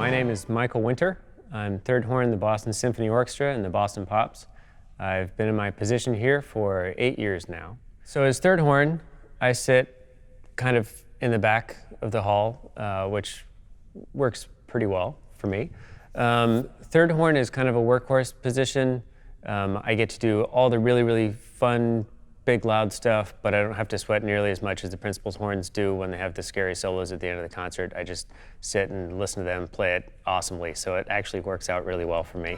My name is Michael Winter. I'm third horn in the Boston Symphony Orchestra and the Boston Pops. I've been in my position here for 8 years now. So as third horn, I sit kind of in the back of the hall, which works pretty well for me. Third horn is kind of a workhorse position. I get to do all the really fun, big, loud stuff, but I don't have to sweat nearly as much as the principal's horns do when they have the scary solos at the end of the concert. I just sit and listen to them play it awesomely, so it actually works out really well for me.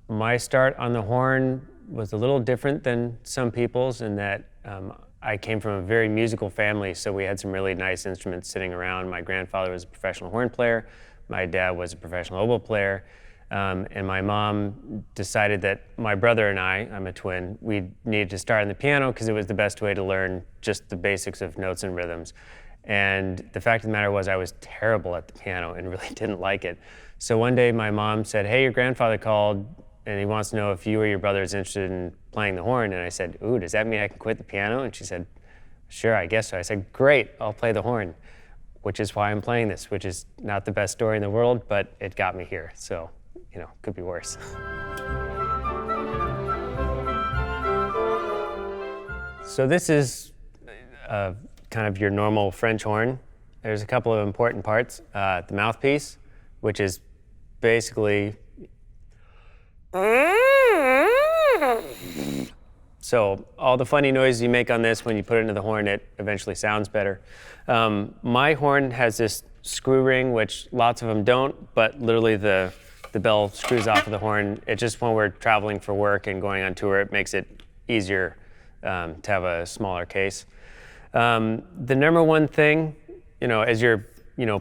My start on the horn was a little different than some people's in that I came from a very musical family, so we had some really nice instruments sitting around. My grandfather was a professional horn player. My dad was a professional oboe player. And my mom decided that my brother and I'm a twin, we needed to start on the piano because it was the best way to learn just the basics of notes and rhythms. And the fact of the matter was I was terrible at the piano and really didn't like it. So one day my mom said, "Hey, your grandfather called and he wants to know if you or your brother is interested in playing the horn." And I said, "Ooh, does that mean I can quit the piano?" And she said, "Sure, I guess so." I said, "Great, I'll play the horn," which is why I'm playing this, which is not the best story in the world, but it got me here. So, you know, could be worse. So this is kind of your normal French horn. There's a couple of important parts. The mouthpiece, which is basically... So all the funny noises you make on this, when you put it into the horn, it eventually sounds better. My horn has this screw ring, which lots of them don't, but literally the bell screws off of the horn. It just, when we're traveling for work and going on tour, it makes it easier to have a smaller case. The number one thing, as you're,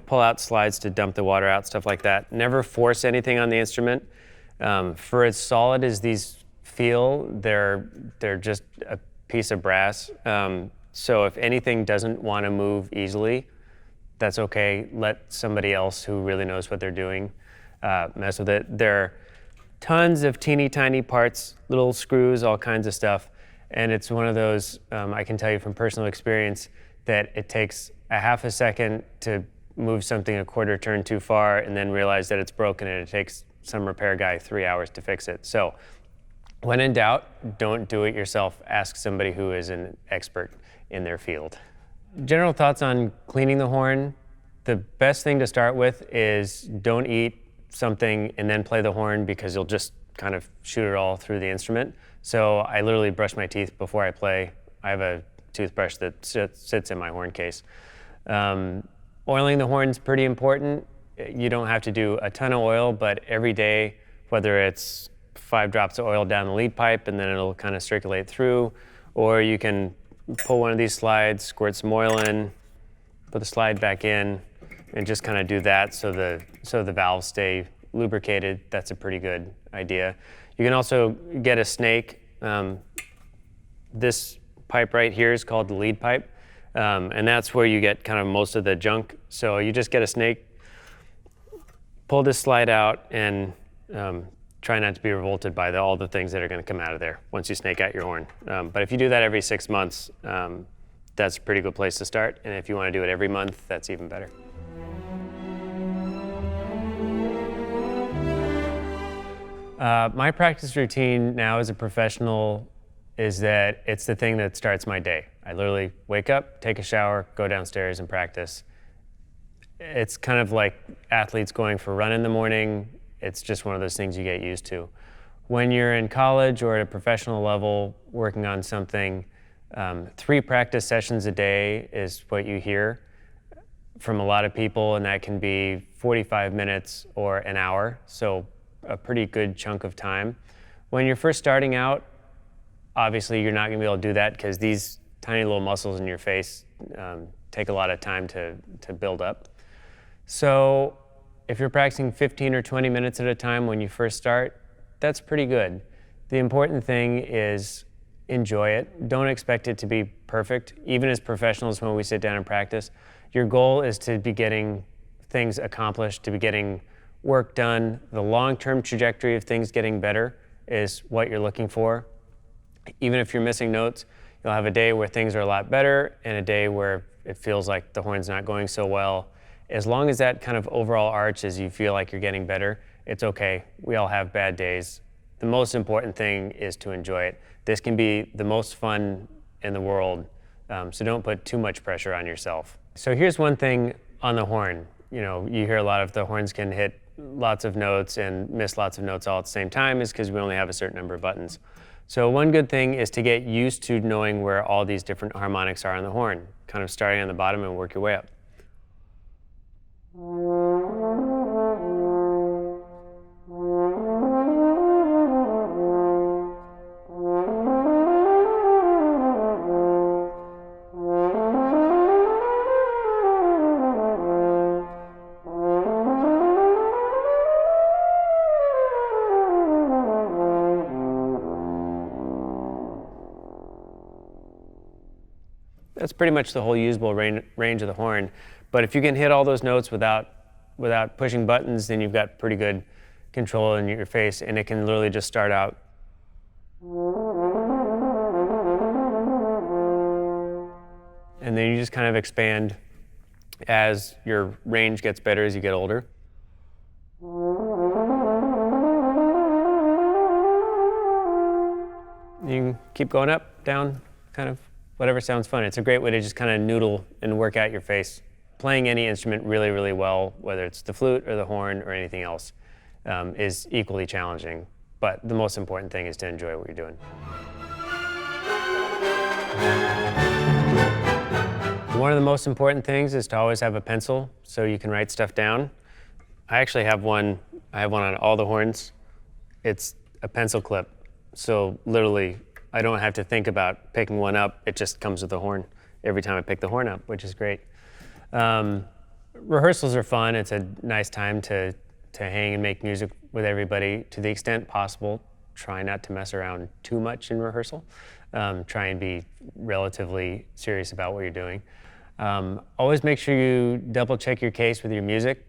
pull out slides to dump the water out, stuff like that, never force anything on the instrument. For as solid as these feel, they're just a piece of brass. So if anything doesn't want to move easily, that's okay. Let somebody else who really knows what they're doing mess with it. There are tons of teeny tiny parts, little screws, all kinds of stuff. And it's one of those, I can tell you from personal experience, that it takes a half a second to move something a quarter turn too far and then realize that it's broken, and it takes some repair guy 3 hours to fix it. So when in doubt, don't do it yourself. Ask somebody who is an expert in their field. General thoughts on cleaning the horn. The best thing to start with is don't eat something and then play the horn, because you'll just kind of shoot it all through the instrument. So I literally brush my teeth before I play. I have a toothbrush that sits in my horn case. Oiling the horn's pretty important. You don't have to do a ton of oil, but every day, whether it's 5 drops of oil down the lead pipe and then it'll kind of circulate through, or you can pull one of these slides, squirt some oil in, put the slide back in, and just kind of do that so the valves stay lubricated. That's a pretty good idea. You can also get a snake. This pipe right here is called the lead pipe, and that's where you get kind of most of the junk. So you just get a snake, pull this slide out, and try not to be revolted by all the things that are going to come out of there once you snake out your horn. But if you do that every 6 months, that's a pretty good place to start. And if you want to do it every month, that's even better. My practice routine now as a professional is that it's the thing that starts my day. I literally wake up, take a shower, go downstairs and practice. It's kind of like athletes going for a run in the morning. It's just one of those things you get used to. When you're in college or at a professional level working on something, 3 practice sessions a day is what you hear from a lot of people, and that can be 45 minutes or an hour, so a pretty good chunk of time. When you're first starting out, obviously you're not going to be able to do that because these tiny little muscles in your face take a lot of time to build up. So if you're practicing 15 or 20 minutes at a time when you first start, that's pretty good. The important thing is enjoy it. Don't expect it to be perfect. Even as professionals, when we sit down and practice, your goal is to be getting things accomplished, to be getting work done. The long-term trajectory of things getting better is what you're looking for. Even if you're missing notes, You'll have a day where things are a lot better and a day where it feels like the horn's not going so well. As long as that kind of overall arch is you feel like you're getting better, it's okay. We all have bad days. The most important thing is to enjoy it. This can be the most fun in the world, so don't put too much pressure on yourself. So here's one thing on the horn. You know, you hear a lot of the horns can hit lots of notes and miss lots of notes all at the same time is because we only have a certain number of buttons. So one good thing is to get used to knowing where all these different harmonics are on the horn, kind of starting on the bottom and work your way up. That's pretty much the whole usable range of the horn. But if you can hit all those notes without pushing buttons, then you've got pretty good control in your face, and it can literally just start out. And then you just kind of expand as your range gets better as you get older. You can keep going up, down, kind of whatever sounds fun. It's a great way to just kind of noodle and work out your face. Playing any instrument really, really well, whether it's the flute or the horn or anything else, is equally challenging. But the most important thing is to enjoy what you're doing. One of the most important things is to always have a pencil so you can write stuff down. I actually have one. I have one on all the horns. It's a pencil clip. So literally, I don't have to think about picking one up. It just comes with the horn every time I pick the horn up, which is great. Rehearsals are fun. It's a nice time to hang and make music with everybody. To the extent possible, try not to mess around too much in rehearsal. Try and be relatively serious about what you're doing. Always make sure you double check your case with your music.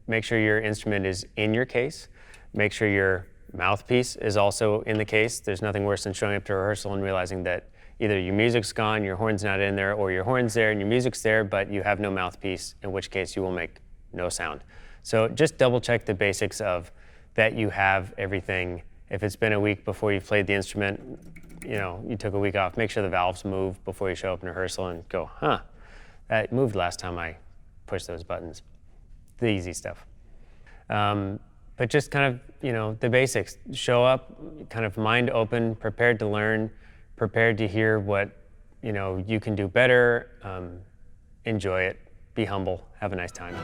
Make sure your instrument is in your case. Make sure your mouthpiece is also in the case. There's nothing worse than showing up to rehearsal and realizing that either your music's gone, your horn's not in there, or your horn's there and your music's there, but you have no mouthpiece, in which case you will make no sound. So just double check the basics of that you have everything. If it's been a week before you've played the instrument, you took a week off, make sure the valves move before you show up in rehearsal and go, that moved last time I pushed those buttons. The easy stuff. But just kind of, the basics. Show up, kind of mind open, prepared to learn, prepared to hear what, you can do better. Enjoy it. Be humble. Have a nice time.